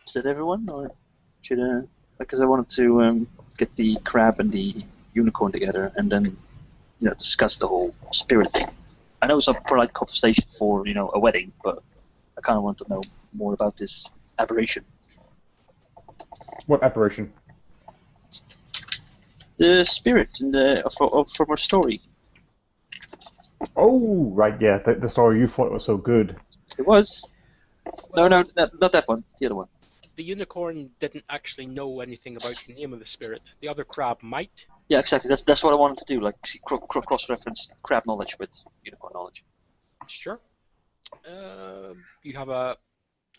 Is that everyone, or should because I wanted to get the crab and the unicorn together, and then discuss the whole spirit thing. I know it's a polite conversation for a wedding, but I kind of want to know more about this aberration. What aberration? The spirit from our story. Oh, right, yeah, the story you thought was so good. It was. Well, No, not that one. The other one. The unicorn didn't actually know anything about the name of the spirit. The other crab might. Yeah, exactly. That's what I wanted to do. Like cross-reference crab knowledge with unicorn knowledge. Sure. You have a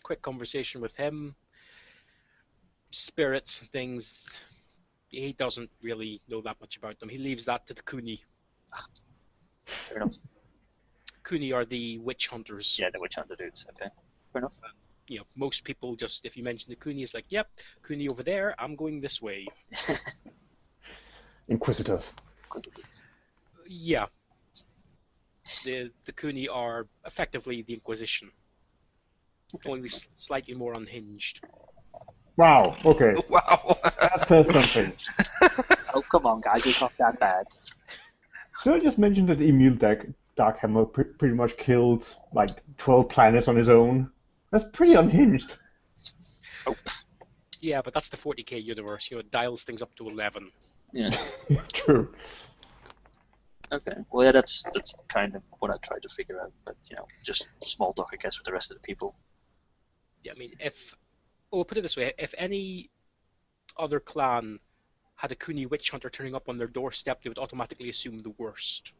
quick conversation with him. Spirits and things, he doesn't really know that much about them. He leaves that to the Kuni. Fair enough. Kuni are the witch hunters. Yeah, the witch hunter dudes. Okay, fair enough. Most people just, if you mention the Kuni, it's like, yep, Kuni over there, I'm going this way. Inquisitors. Yeah. The Kuni are effectively the Inquisition. Okay. Only slightly more unhinged. Wow, okay. Wow. That says something. Oh, come on, guys, it's not that bad. So I just mentioned that Emil Darkhammer pretty much killed, like, 12 planets on his own. That's pretty unhinged. Oh. Yeah, but that's the 40k universe. It dials things up to 11. Yeah. True. Okay. Well, yeah, that's kind of what I tried to figure out, but just small talk, I guess, with the rest of the people. Yeah, I mean, we'll put it this way: if any other clan had a Kuni witch hunter turning up on their doorstep, they would automatically assume the worst.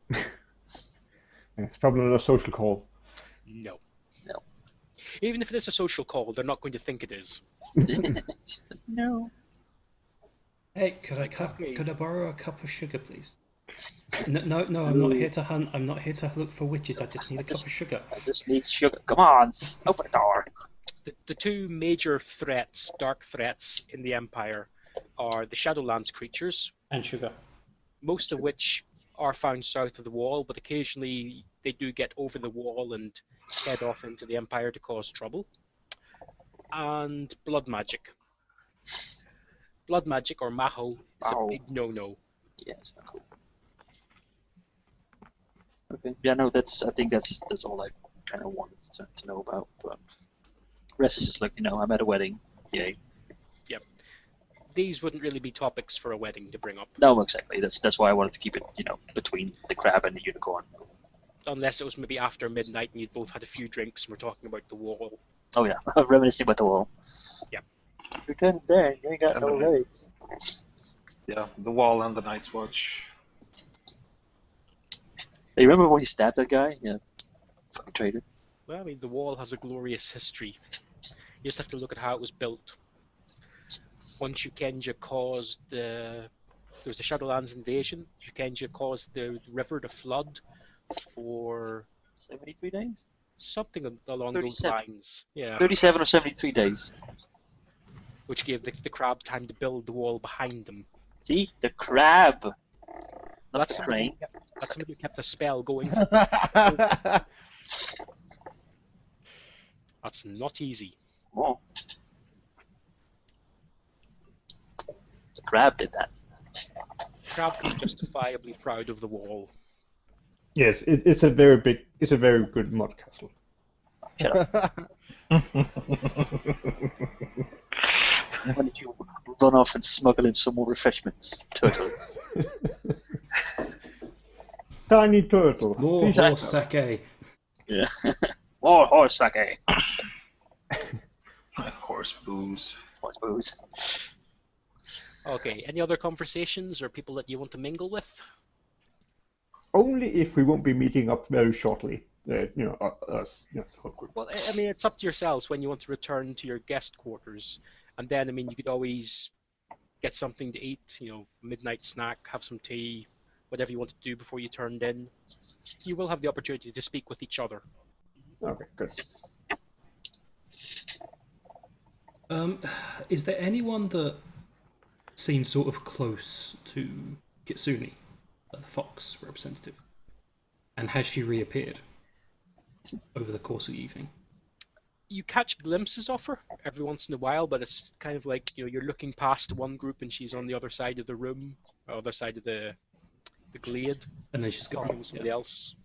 It's probably not a social call. No. No. Even if it is a social call, they're not going to think it is. No. Hey, could I borrow a cup of sugar, please? No, I'm not here to hunt. I'm not here to look for witches. I just need a cup of sugar. I just need sugar. Come on, open the door. The two major threats, dark threats in the Empire, are the Shadowlands creatures, And sugar. most of which are found south of the wall, but occasionally they do get over the wall and head off into the Empire to cause trouble. And blood magic. Blood magic, or Maho, is a big no-no. Yeah, it's not cool. Okay. Yeah, no, I think that's all I kind of wanted to know about. But the rest is just like, I'm at a wedding. Yay. Yep. These wouldn't really be topics for a wedding to bring up. No, exactly. That's why I wanted to keep it, between the crab and the unicorn. Unless it was maybe after midnight and you'd both had a few drinks and we're talking about the wall. Oh yeah, reminiscing about the wall. Yeah. You're kind of there. You ain't got no legs. Yeah, the wall and the Night's Watch. Hey, you remember when you stabbed that guy? Yeah. Fucking traitor. Well, I mean, the wall has a glorious history. You just have to look at how it was built. Once Shugenja caused there was a Shadowlands invasion. Shugenja caused the river to flood for 73 days? something along 37. those lines. Yeah. 37 or 73 days. Which gave the crab time to build the wall behind them. See? The crab. Not That's the crane. somebody who kept a spell going. That's not easy. Oh. The crab did that. Crab can be justifiably proud of the wall. Yes, it's a very good mud castle. Shut up. Why did you run off and smuggle in some more refreshments, turtle? Tiny turtle. More horse sake. Yeah. More horse sake. Horse booze. Horse booze. Okay, any other conversations or people that you want to mingle with? Only if we won't be meeting up very shortly. Us. Well, I mean, it's up to yourselves when you want to return to your guest quarters. And then, I mean, you could always get something to eat, midnight snack, have some tea, whatever you want to do before you turned in. You will have the opportunity to speak with each other. Okay, good. Is there anyone that seems sort of close to Kitsune, the fox representative? And has she reappeared over the course of the evening? You catch glimpses of her every once in a while, but it's kind of like you're looking past one group and she's on the other side of the room, or other side of the glade, And then she's talking gone. to somebody else.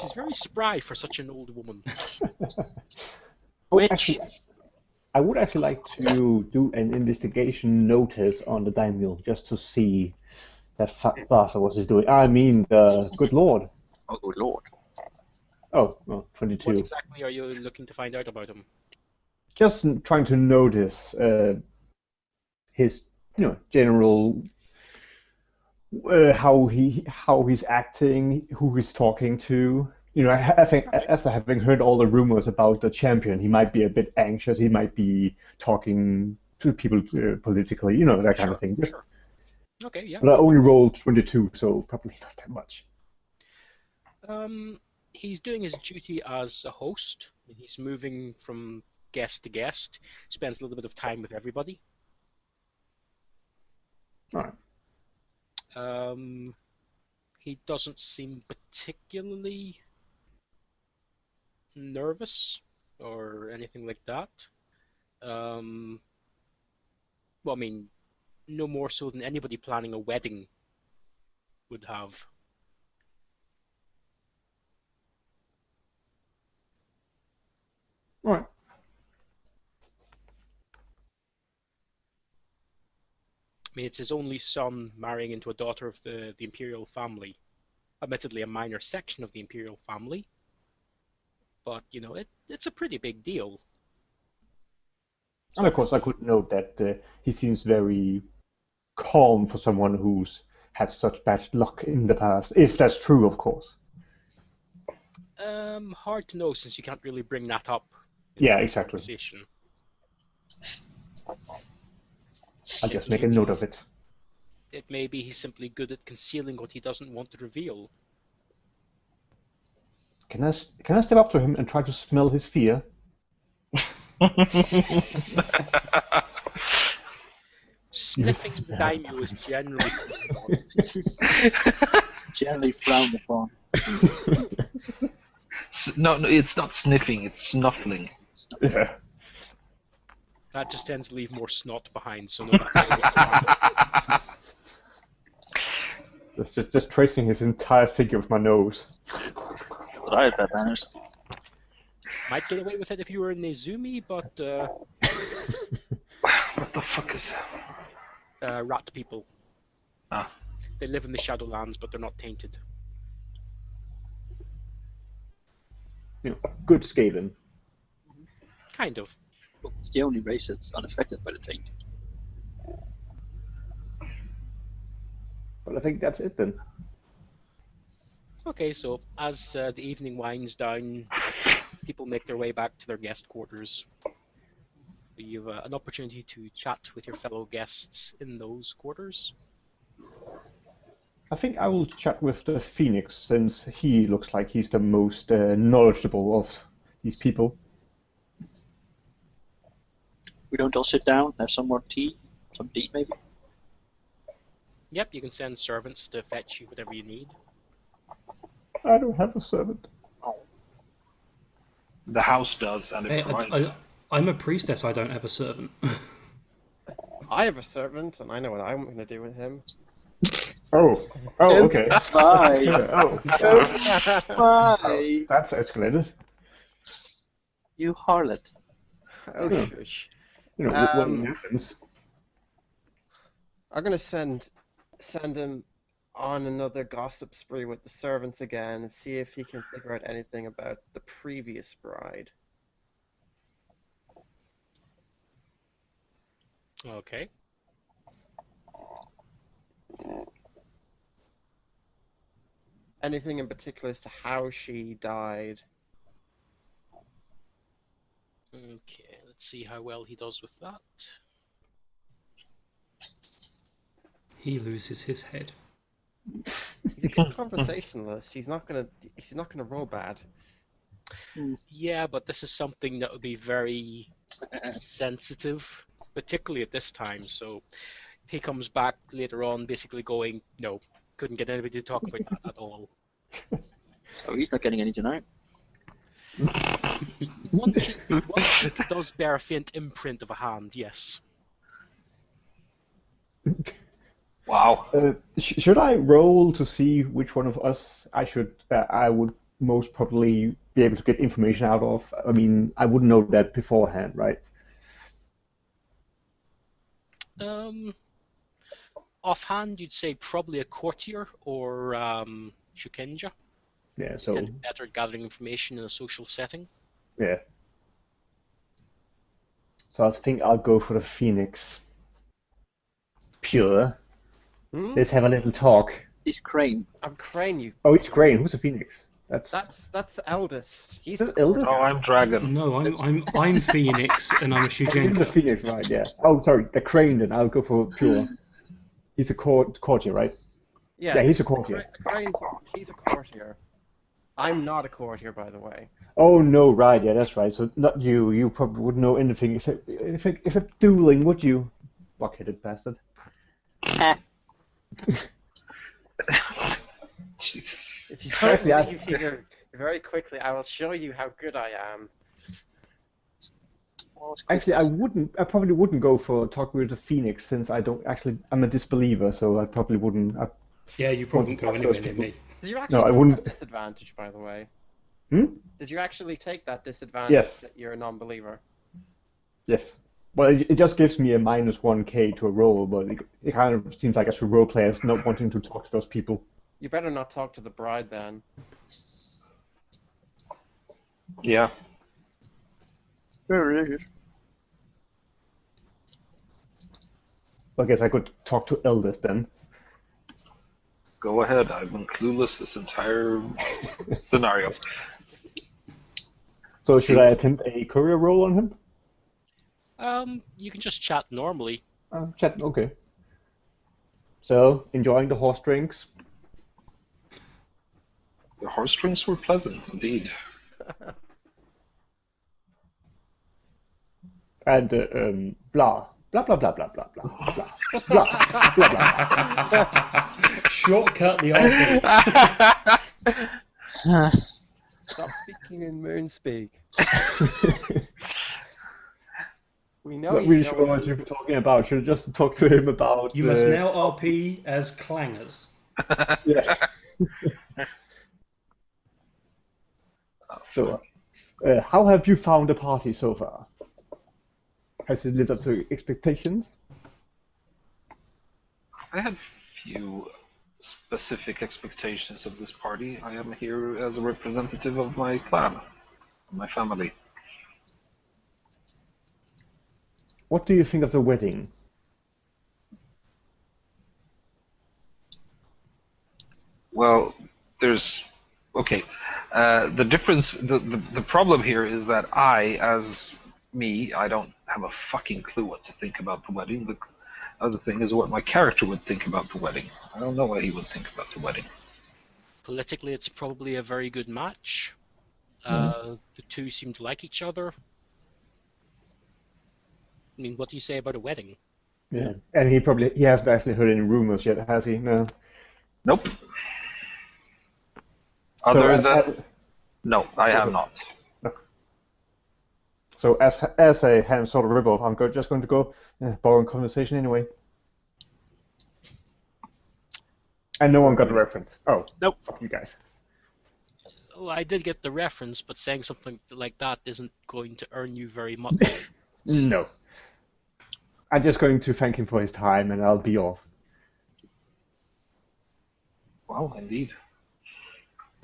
She's very spry for such an old woman. Which I would actually like to do an investigation notice on the daimyo just to see that bastard what he's doing. I mean, the good lord. oh good lord. Oh, well, 22. What exactly are you looking to find out about him? Just trying to notice his, general how he's acting, who he's talking to. I think after having heard all the rumors about the champion, he might be a bit anxious. He might be talking to people politically, that kind of thing. Sure. Okay, yeah. But I only rolled 22, so probably not that much. He's doing his duty as a host. He's moving from guest to guest. Spends a little bit of time with everybody. All right. He doesn't seem particularly nervous or anything like that. Well, I mean, no more so than anybody planning a wedding would have. All right. I mean, it's his only son marrying into a daughter of the imperial family. Admittedly, a minor section of the imperial family. But, it's a pretty big deal. And of course, I could note that he seems very calm for someone who's had such bad luck in the past, if that's true, of course. Hard to know since you can't really bring that up. Yeah, exactly. Conversation. I'll just make a note of it. It may be he's simply good at concealing what he doesn't want to reveal. Can I step up to him and try to smell his fear? Sniffing the daimyo is Generally frowned upon. No, it's not sniffing, it's snuffling. Yeah. That just tends to leave more snot behind, so no, that's That's just tracing his entire figure with my nose. But I had bad manners. Might get away with it if you were in Nezumi, but What the fuck is that? rat people. Ah. They live in the Shadowlands, but they're not tainted. Good scaling. Kind of. Well, it's the only race that's unaffected by the taint. Well, I think that's it then. Okay, so as the evening winds down, people make their way back to their guest quarters. You have an opportunity to chat with your fellow guests in those quarters. I think I will chat with the Phoenix, since he looks like he's the most knowledgeable of these people. We don't all sit down, have some more tea, some tea maybe. Yep, you can send servants to fetch you whatever you need. I don't have a servant. The house does, and it Hey, provides. I'm a priestess, I don't have a servant. I have a servant, and I know what I'm going to do with him. Oh, okay. Bye. Oh, Bye. that's escalated. You harlot. Oh, Yeah. shush. What happens? I'm going to send him on another gossip spree with the servants again and see if he can figure out anything about the previous bride. Okay. Anything in particular as to how she died. Okay, let's see how well he does with that. He loses his head. He's a good conversationalist. He's not gonna roll bad. Yeah, but this is something that would be very sensitive, particularly at this time. So he comes back later on basically going, no, couldn't get anybody to talk about that at all. Oh, he's not getting any tonight. One cheek does bear a faint imprint of a hand, yes. Wow. Should I roll to see which one of us I would most probably be able to get information out of? I mean, I wouldn't know that beforehand, right? Offhand, you'd say probably a courtier or shugenja. Yeah, so Tend to be better at gathering information in a social setting. yeah. So I think I'll go for the Phoenix. Pure. Hmm? Let's have a little talk. He's Crane. I'm Crane, you. Oh, it's Crane. Who's the Phoenix? That's eldest. He's That's the eldest? Oh, I'm Dragon. No, I'm Phoenix, and I'm a He's the shugenja. Phoenix, right? Yeah. Oh, sorry, the Crane. Then I'll go for Pure. He's a courtier, right? Yeah, Yeah, he's a courtier. He's a courtier. I'm not a courtier, by the way. Oh no, right? Yeah, that's right. So not you. You probably wouldn't know anything except dueling, would you? Bucket-headed bastard. Jesus. If you don't Actually, I- believe here, very quickly, I will show you how good I am. Actually, I probably wouldn't go for talk with the Phoenix since I'm a disbeliever, so I probably wouldn't. Yeah, you probably Wouldn't go touch anywhere those near me. Did you No, actually I take wouldn't. that disadvantage, by the way? Hmm? Did you actually take that disadvantage Yes. that you're a non-believer? Yes. Well, it just gives me a -1k to a roll, but it kind of seems like I should roleplay as not wanting to talk to those people. You better not talk to the bride then. Yeah. Very religious. I guess I could talk to eldest then. Go ahead. I've been clueless this entire scenario. So should I attempt a courier roll on him? You can just chat normally. Chat. Okay. So enjoying the horse drinks. The horse drinks were pleasant, indeed. And blah blah blah blah blah blah blah blah blah blah blah. Shortcut the RP. Stop speaking in moon speak. We know Not you really know sure what you were talking about. Should I just talk to him about? You must now RP as clangers. Yeah. So, how have you found the party so far? Has it lived up to expectations? I had few specific expectations of this party. I am here as a representative of my clan, my family. What do you think of the wedding? Well, there's okay. The difference, the problem here is that I don't have a fucking clue what to think about the wedding. The other thing is what my character would think about the wedding. I don't know what he would think about the wedding. Politically, it's probably a very good match. The two seem to like each other. I mean, what do you say about a wedding? Yeah. And he hasn't actually heard any rumors yet, has he? No. Nope. No, I have not. So as a hand sort of ripoff, I'm just going to go boring conversation anyway. And no one got the reference. Oh, Nope. Fuck you guys. Well, I did get the reference, but saying something like that isn't going to earn you very much. No. I'm just going to thank him for his time, and I'll be off. Well, indeed.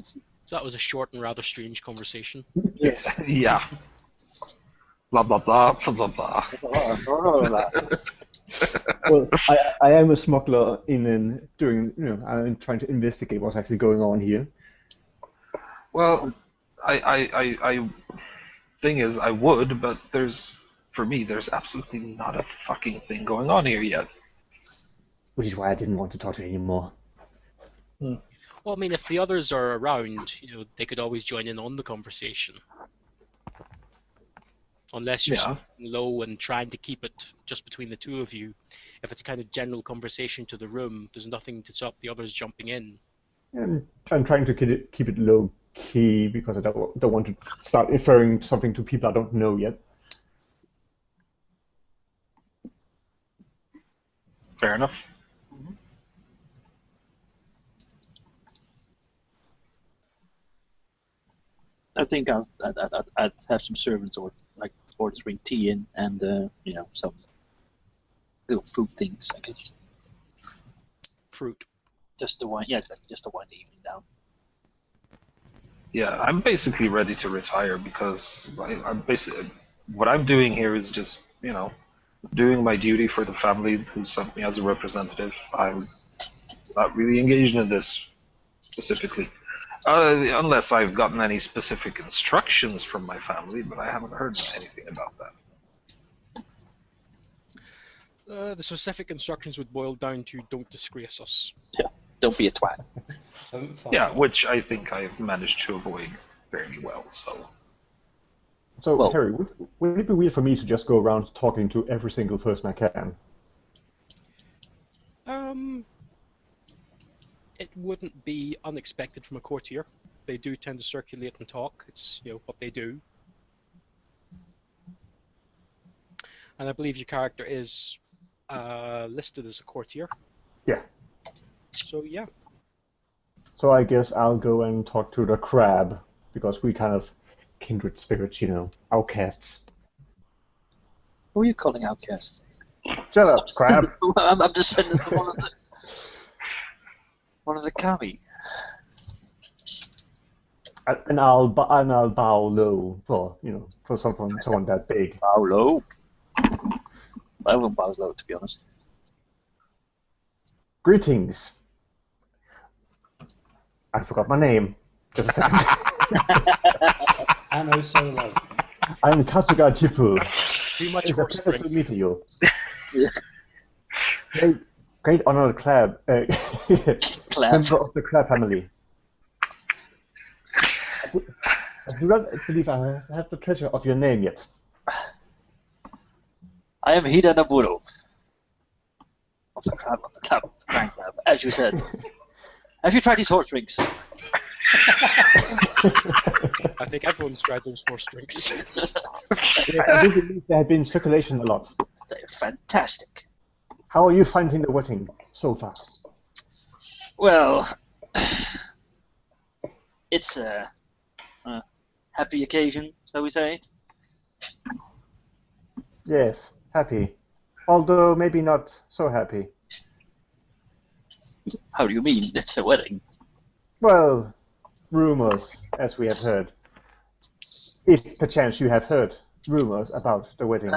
So that was a short and rather strange conversation. Yes. Yeah. Blah blah blah blah blah blah. Well, I am a smuggler I'm trying to investigate what's actually going on here. Well, I thing is, I would, but for me, there's absolutely not a fucking thing going on here yet. Which is why I didn't want to talk to you anymore. Well, I mean, if the others are around, they could always join in on the conversation. Unless you're Yeah. low and trying to keep it just between the two of you. If it's kind of general conversation to the room, there's nothing to stop the others jumping in. And I'm trying to keep it low key because I don't want to start inferring something to people I don't know yet. Fair enough. I think I'd have some servants ordering tea in and some little food things, I guess. Fruit. Just to wind, yeah, exactly, just to wind the evening down. Yeah, I'm basically ready to retire because I'm basically what I'm doing here is just doing my duty for the family who sent me as a representative. I'm not really engaged in this specifically. Unless I've gotten any specific instructions from my family, but I haven't heard anything about that. The specific instructions would boil down to don't disgrace us. Yeah, don't be a twat. Don't fuck Yeah, up. which I think I've managed to avoid fairly well, so... So, Well- Harry, would it be weird for me to just go around talking to every single person I can? It wouldn't be unexpected from a courtier. They do tend to circulate and talk. It's what they do. And I believe your character is listed as a courtier. Yeah. So yeah. So I guess I'll go and talk to the crab, because we kind of kindred spirits, outcasts. Who are you calling outcast? Shut up, crab! I'm descendant of one of the kami. And I'll bow low for someone that big. Bow low. I won't bow low, to be honest. Greetings. I forgot my name. Just a second. Anno Solo. I'm Kasuga Chipu. Too much It's a horse pleasure to drink. meet you. Yeah. Great honor, crab. Clap. Member of the crab family. I do not believe I have the pleasure of your name yet. I am Hida Naburo. Of the crab, crank crab, as you said. Have you tried these horse drinks? I think everyone's tried those horse drinks. Yes, I do believe they have been in circulation a lot. They're fantastic. How are you finding the wedding so far? Well, it's a happy occasion, shall we say? Yes, happy. Although maybe not so happy. How do you mean? It's a wedding. Well, rumors, as we have heard. If perchance you have heard rumors about the wedding.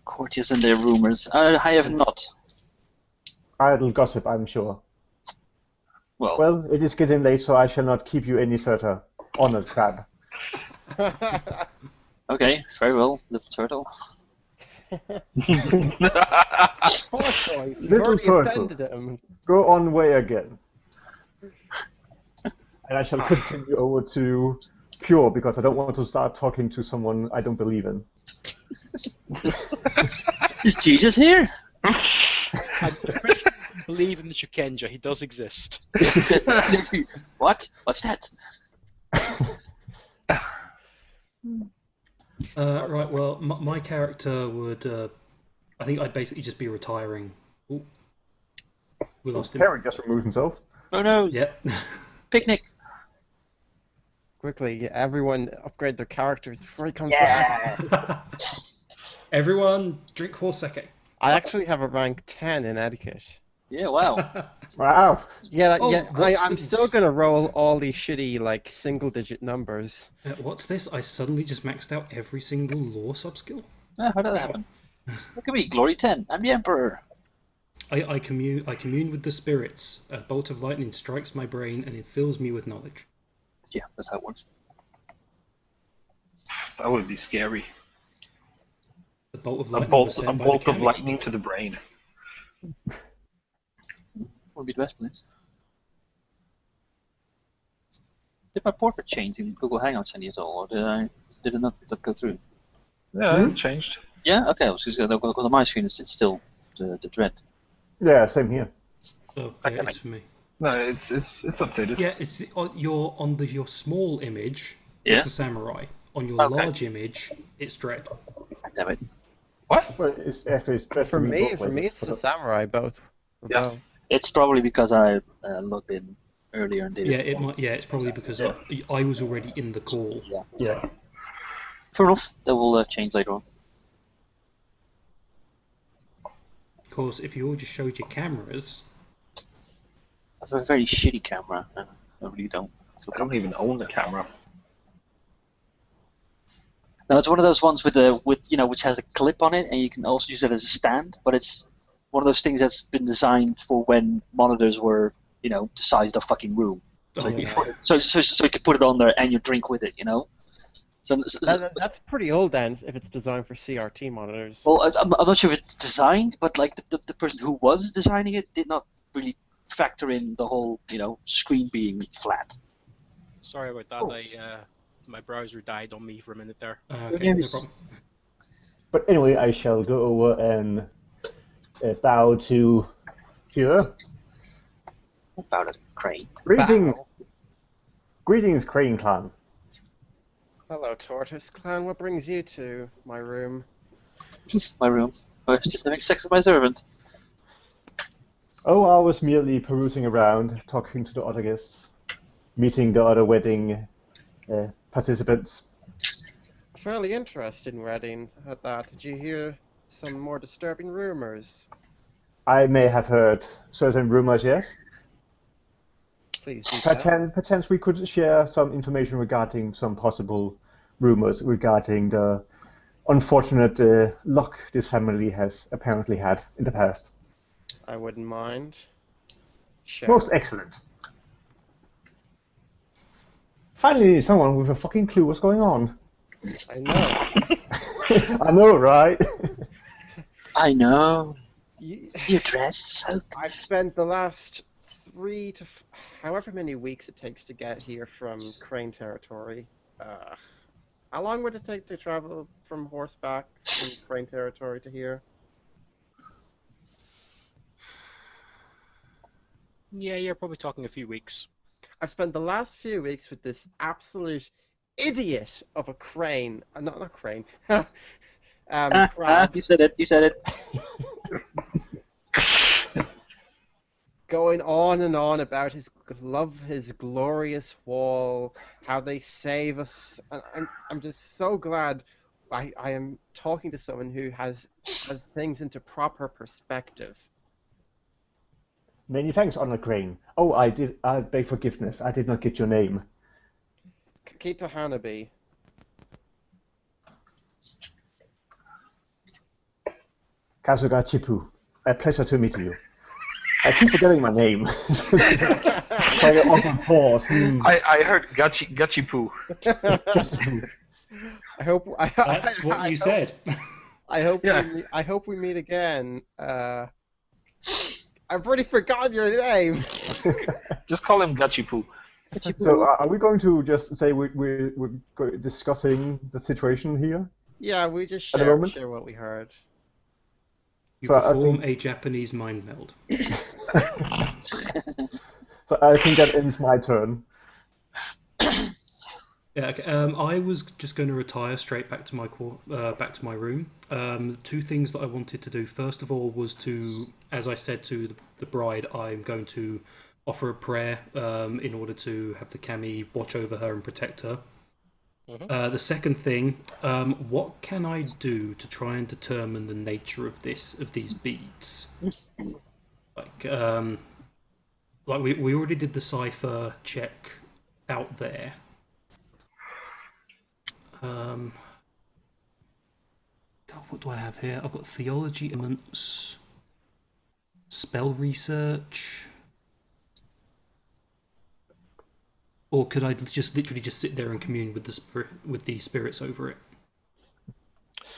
Courtiers and their rumors. I have not. Idle gossip, I'm sure. Well, it is getting late, so I shall not keep you any further. Honored crab. Okay, very well, little turtle. Poor choice. You've Little already turtle. offended him. Go on way again. And I shall continue over to Pure, because I don't want to start talking to someone I don't believe in. Is Jesus here? I'm pretty sure you believe in the shugenja. He does exist. What? What's that? Right, well, my character would... I think I'd basically just be retiring. Ooh. We lost him. Harry just removed himself. Oh no! Yep. Picnic! Quickly, everyone upgrade their characters before he comes back. Everyone, drink Horseke. I actually have a rank 10 in etiquette. Yeah, wow. Wow. Yeah, Oh, yeah. what's I'm the- still gonna roll all these shitty single-digit numbers. What's this? I suddenly just maxed out every single law sub-skill? How did that happen? Look at me, Glory 10. I'm the Emperor. I commune with the spirits. A bolt of lightning strikes my brain and it fills me with knowledge. Yeah, that's how it works. That would be scary. The bolt of A lightning bolt, was a sent by bolt the of Kami. lightning to the brain. Would be the best place. Did my portrait change in Google Hangouts any at all, or did it not go through? Yeah, it changed. Yeah, okay. I was just gonna go to my screen. It's still the dread. Yeah, same here. So, I yeah, can- it's for me. No, it's updated. Yeah, it's your small image. Yeah. It's a samurai. On your Okay. large image, it's Dread. Damn it. What? Well, it's actually it's dread For me, roleplay, it's the samurai both. Yeah. Both. It's probably because I logged in earlier and did Yeah, it. it might. Yeah, it's probably because I was already in the call. Yeah. Yeah. Fair enough. That will change later on. Of course, if you all just showed your cameras, I have a very shitty camera. I really don't. I don't even own the camera. No, it's one of those ones with which has a clip on it, and you can also use it as a stand. But it's one of those things that's been designed for when monitors were, the size of the fucking room. So, so you could put it on there and you drink with it, So That's pretty old then, if it's designed for CRT monitors. well, I'm not sure if it's designed, but like the person who was designing it did not really factor in the whole, screen being flat. Sorry about that. My browser died on me for a minute there. okay, no problem. But anyway, I shall go over and bow to here. About a crane. Greetings, Crane Clan. Hello, Tortoise Clan. What brings you to my room? My room. I was just having sex with my servant. Oh, I was merely perusing around, talking to the other guests, meeting the other wedding participants. Fairly interested in wedding at that. Did you hear some more disturbing rumors? I may have heard certain rumors, yes. Please do tell. Perchance we could share some information regarding some possible rumors regarding the unfortunate luck this family has apparently had in the past. I wouldn't mind. Sure. Most excellent. Finally, someone with a fucking clue what's going on. I know. I know, right? I know. You, Your dress so good. I've spent the last 3 to however many weeks it takes to get here from Crane territory. How long would it take to travel from horseback from Crane territory to here? Yeah, you're probably talking a few weeks. I've spent the last few weeks with this absolute idiot of a crane. Not crane. Crab. You said it. You said it. Going on and on about his love, his glorious wall, how they save us. I'm just so glad I am talking to someone who has things into proper perspective. Many thanks, Honor Crane. Oh, I beg forgiveness. I did not get your name. Kita Hanabi. Kasuga Chipu. A pleasure to meet you. I keep forgetting my name. Like an awkward pause. I heard Gachi Poo. I hope That's what you said. I hope Yeah. I hope we meet again. I've already forgotten your name. Just call him Gachi Poo. So, are we going to just say we're discussing the situation here? Yeah, we just At the share moment? what we heard. You So I perform think- a Japanese mind meld. So I think that ends my turn. Yeah, okay. I was just going to retire straight back to my room. 2 things that I wanted to do. First of all was to, as I said to the bride, I'm going to offer a prayer in order to have the kami watch over her and protect her. The second thing, what can I do to try and determine the nature of these beads? Like we already did the cipher check out there. God, what do I have here? I've got theology elements, spell research, or could I just literally just sit there and commune with the spirits over it?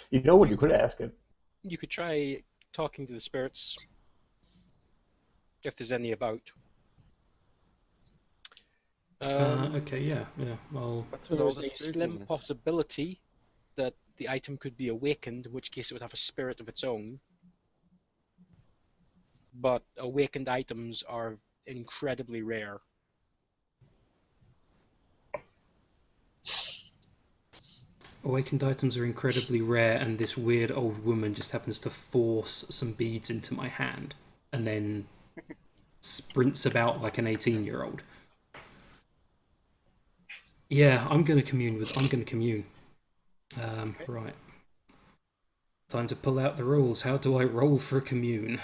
You know what you could ask it. You could try talking to the spirits if there's any about. Okay, yeah. Well, There There's a slim possibility that the item could be awakened, in which case it would have a spirit of its own. But awakened items are incredibly rare. Awakened items are incredibly rare, and this weird old woman just happens to force some beads into my hand, and then sprints about like an 18-year-old. Yeah, I'm gonna commune. Right. Time to pull out the rules. How do I roll for a commune?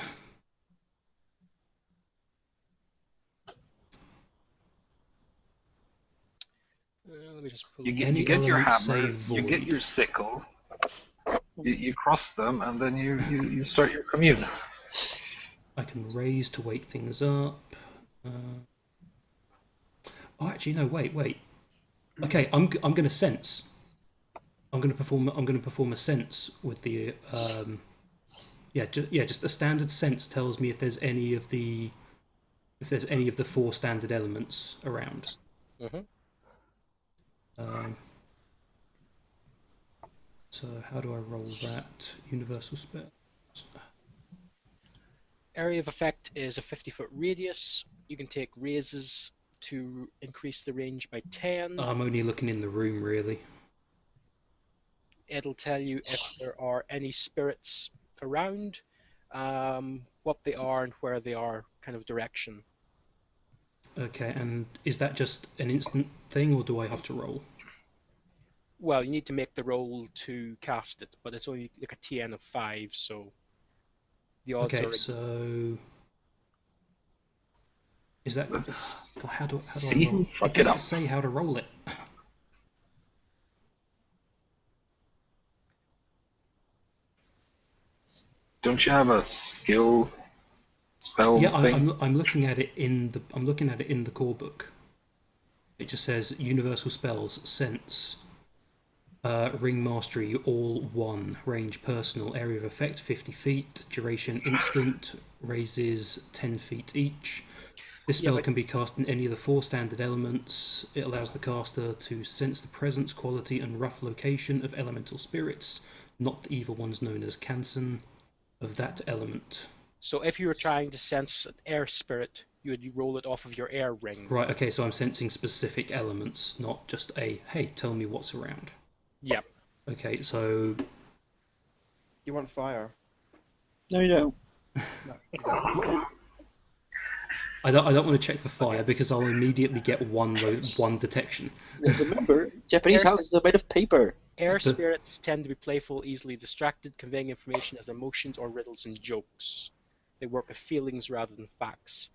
Let me just pull You up. get your element hammer, save you get void. your sickle, you cross them, and then you start your commune. I can raise to wake things up. Oh, actually, no. Wait. Okay, I'm gonna sense. I'm gonna perform a sense with the just a standard sense tells me if there's any of the 4 standard elements around. Mm-hmm. So how do I roll that? Universal spells. Area of effect is a 50-foot radius. You can take raises to increase the range by 10. I'm only looking in the room, really. It'll tell you if there are any spirits around, what they are and where they are, kind of direction. Okay, and is that just an instant thing, or do I have to roll? Well, you need to make the roll to cast it, but it's only like a TN of 5, so the odds Okay, are... so is that how do See I roll? who It fuck it doesn't up. say how to roll it. Don't you have a skill spell Yeah, thing? I'm looking at it in the core book. It just says universal spells, sense, ring mastery, all 1, range personal, area of effect 50 feet, duration instant, raises 10 feet each. This spell can be cast in any of the 4 standard elements. It allows the caster to sense the presence, quality, and rough location of elemental spirits, not the evil ones known as Kansen, of that element. So if you were trying to sense an air spirit, you would roll it off of your air ring. Right, okay, so I'm sensing specific elements, not just a, hey, tell me what's around. Yep. Okay, so... You want fire? No, you don't. No, you don't. I don't want to check for fire because I'll immediately get one detection. Remember, Japanese houses are made of paper. Air spirits tend to be playful, easily distracted, conveying information as emotions or riddles and jokes. They work with feelings rather than facts.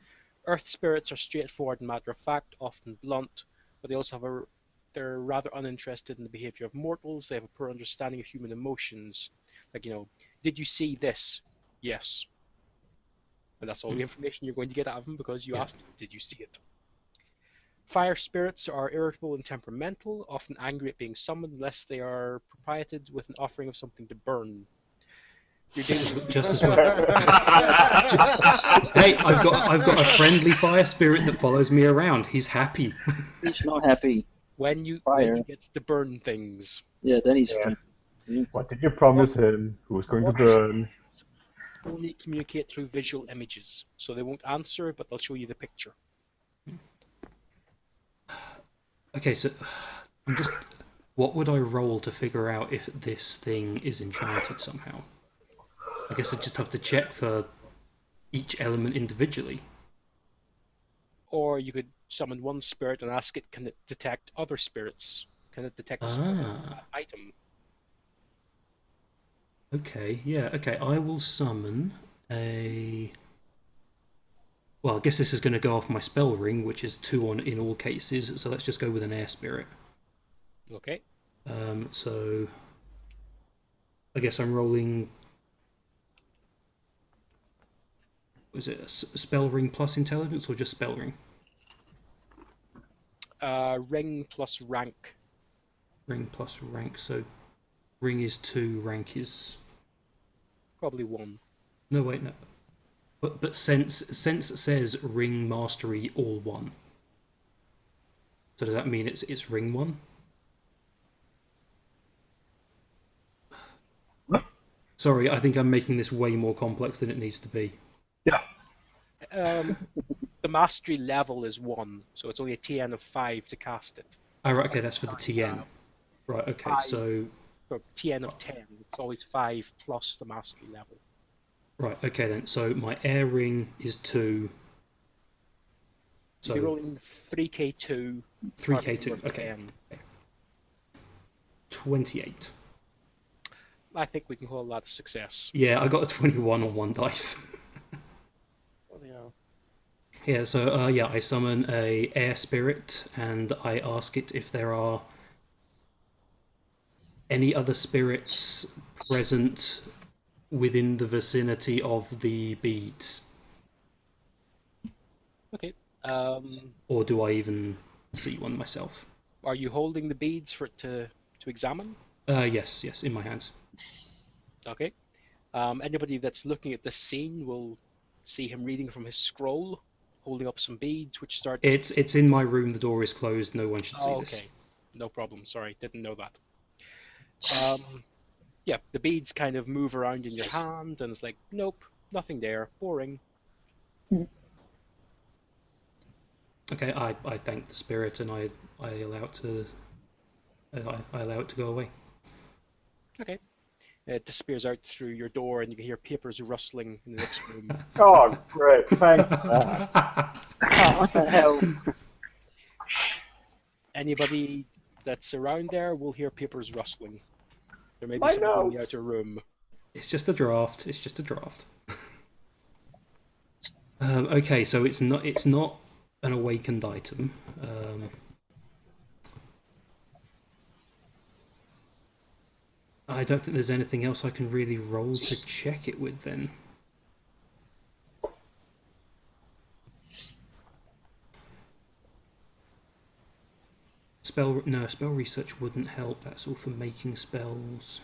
Earth spirits are straightforward and matter-of-fact, often blunt, but they also they're rather uninterested in the behavior of mortals. They have a poor understanding of human emotions. Like, did you see this? Yes. And that's all the information you're going to get out of them because you asked, did you see it? Fire spirits are irritable and temperamental, often angry at being summoned unless they are propriated with an offering of something to burn. You're dealing with Just as well. Hey, I've got a friendly fire spirit that follows me around. He's happy. He's not happy. when you get to burn things. Yeah, then he's Yeah. friendly. What did you promise him? Who was going to burn? Only communicate through visual images, so they won't answer, but they'll show you the picture. Okay, so what would I roll to figure out if this thing is enchanted somehow? I guess I just have to check for each element individually. Or you could summon one spirit and ask it, can it detect other spirits? Can it detect a spirit item? Okay, yeah, okay, I will summon a... Well, I guess this is going to go off my spell ring, which is 2 in all cases, so let's just go with an air spirit. Okay. So I guess I'm rolling... Was it a spell ring plus intelligence or just spell ring? Ring plus rank. Ring plus rank, so ring is 2, rank is... Probably 1. No, wait, no. But sense says ring mastery all 1. So does that mean it's ring 1? Sorry, I think I'm making this way more complex than it needs to be. Yeah. the mastery level is 1, so it's only a TN of 5 to cast it. Oh, right, okay, that's for the TN. Right, okay, so... For TN of 10, it's always 5 plus the mastery level. Right, okay then, so my air ring is 2. So you're rolling 3k2. 3k2, okay. 10. 28. I think we can call that a success. Yeah, I got a 21 on 1 dice. Yeah, so yeah, I summon a air spirit and I ask it if there are any other spirits present within the vicinity of the beads. Okay. Or do I even see one myself? Are you holding the beads for it to examine? Yes, in my hands. Okay. Anybody that's looking at this scene will see him reading from his scroll, holding up some beads, which start... It's in my room, the door is closed, no one should see this. Okay, no problem, sorry, didn't know that. Yeah, the beads kind of move around in your hand, and it's like, nope, nothing there, boring. Okay, I thank the spirit and I allow it to go away. Okay. It disappears out through your door, and you can hear papers rustling in the next room. Oh, great! Thanks. What the hell? Anybody that's around there will hear papers rustling. There may be My somebody in the notes. outer room. It's just a draft. It's just a draft. Okay, so it's not an awakened item. I don't think there's anything else I can really roll to check it with then. Spell research wouldn't help. That's all for making spells.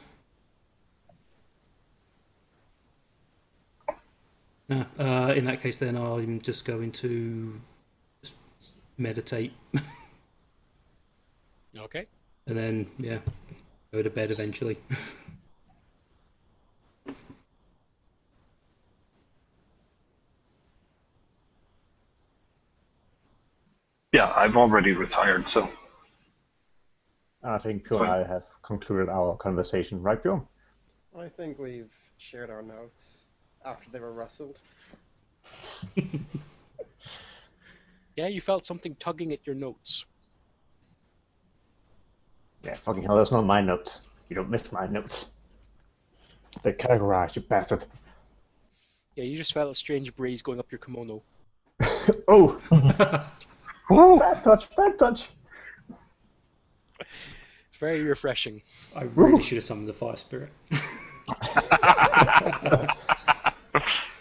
No, in that case then I'm just going to just meditate. Okay. And then, yeah, go to bed eventually. Yeah, I've already retired, so. I think Pure and I have concluded our conversation, right, Pure? I think we've shared our notes after they were rustled. Yeah, you felt something tugging at your notes. Yeah, fucking hell, that's not my notes. You don't miss my notes. They're categorized, you bastard. Yeah, you just felt a strange breeze going up your kimono. Oh! Bad touch, bad touch! It's very refreshing. I really should have summoned the fire spirit.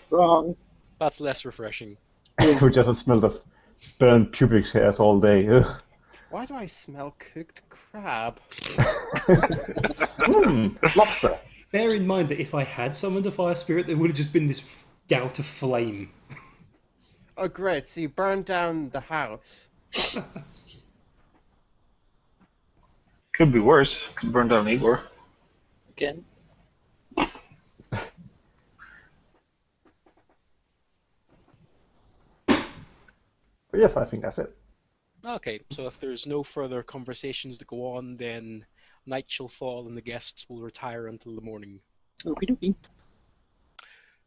Wrong. That's less refreshing. We just smell the burnt pubic hairs all day. Ugh. Why do I smell cooked crab? Lobster. Bear in mind that if I had summoned a fire spirit, there would have just been this gout of flame. Oh great, so you burned down the house. Could be worse. Could burn down Igor. Again. But yes, I think that's it. Okay, so if there's no further conversations to go on, then night shall fall and the guests will retire until the morning. Okie dokie.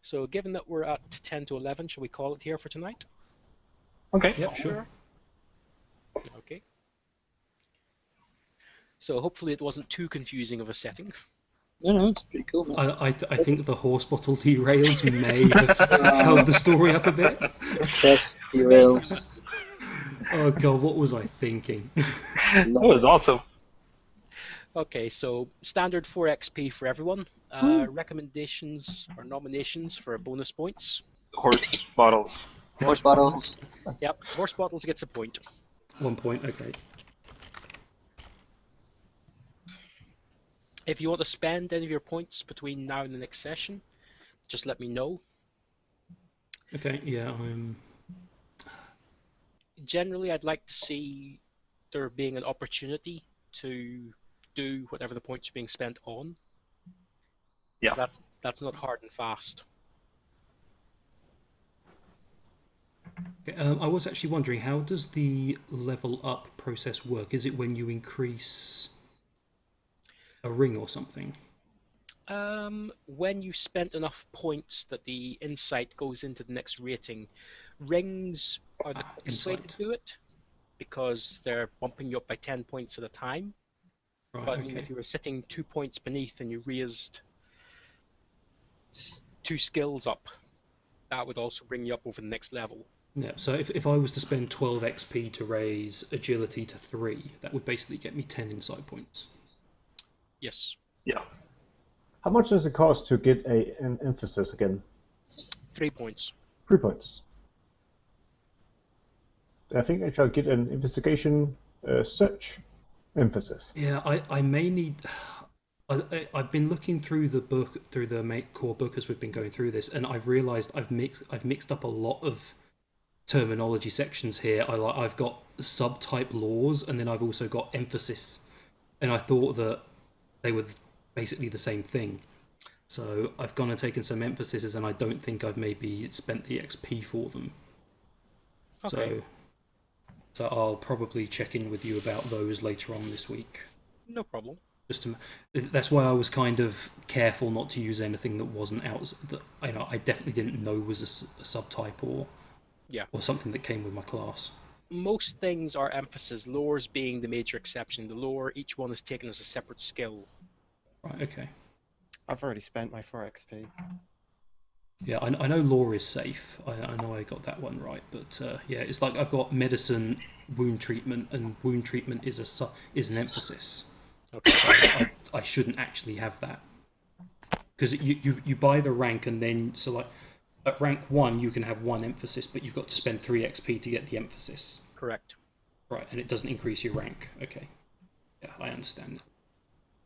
So given that we're at 10 to 11, shall we call it here for tonight? Okay. Yep, sure. Okay. So hopefully it wasn't too confusing of a setting. No, it's pretty cool, man. I think the horse bottle derails may have held the story up a bit. Derails. Oh god, what was I thinking? That was awesome. Okay, so standard 4 XP for everyone. Recommendations or nominations for bonus points. Horse bottles. Horse bottles. Yep, horse bottles gets a point. 1 point, okay. If you want to spend any of your points between now and the next session, just let me know. Okay, yeah, I'm... Generally, I'd like to see there being an opportunity to do whatever the points are being spent on. Yeah. That's not hard and fast. Okay, I was actually wondering, how does the level up process work? Is it when you increase a ring or something? When you've spent enough points that the insight goes into the next rating, rings are the quickest way to Insight. do it because they're bumping you up by 10 points at a time. Right, But I mean, okay. if you were sitting 2 points beneath and you raised 2 skills up, that would also bring you up over the next level. Yeah, so if I was to spend 12 XP to raise agility to 3, that would basically get me 10 insight points. Yes. Yeah. How much does it cost to get an emphasis again? 3 points. 3 points. I think I shall get an investigation search emphasis. Yeah, I may need... I've been looking through the book, through the core book as we've been going through this, and I've realised I've mixed up a lot of terminology sections here. I've got subtype laws, and then I've also got emphasis, and I thought that they were basically the same thing. So I've gone and taken some emphases, and I don't think I've maybe spent the XP for them. Okay. So I'll probably check in with you about those later on this week. No problem. That's why I was kind of careful not to use anything that wasn't out. That I definitely didn't know was a subtype or something that came with my class. Most things are emphasis, lores being the major exception. The lore, each one is taken as a separate skill. Right. Okay. I've already spent my 4 XP. Yeah, I know lore is safe. I know I got that one right, but yeah, it's like I've got medicine, wound treatment, and wound treatment is an emphasis. Okay. So I shouldn't actually have that because you buy the rank and then like at rank 1 you can have 1 emphasis, but you've got to spend 3 XP to get the emphasis. Correct. Right, and it doesn't increase your rank. Okay, yeah, I understand.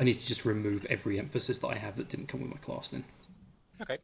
I need to just remove every emphasis that I have that didn't come with my class then. Okay.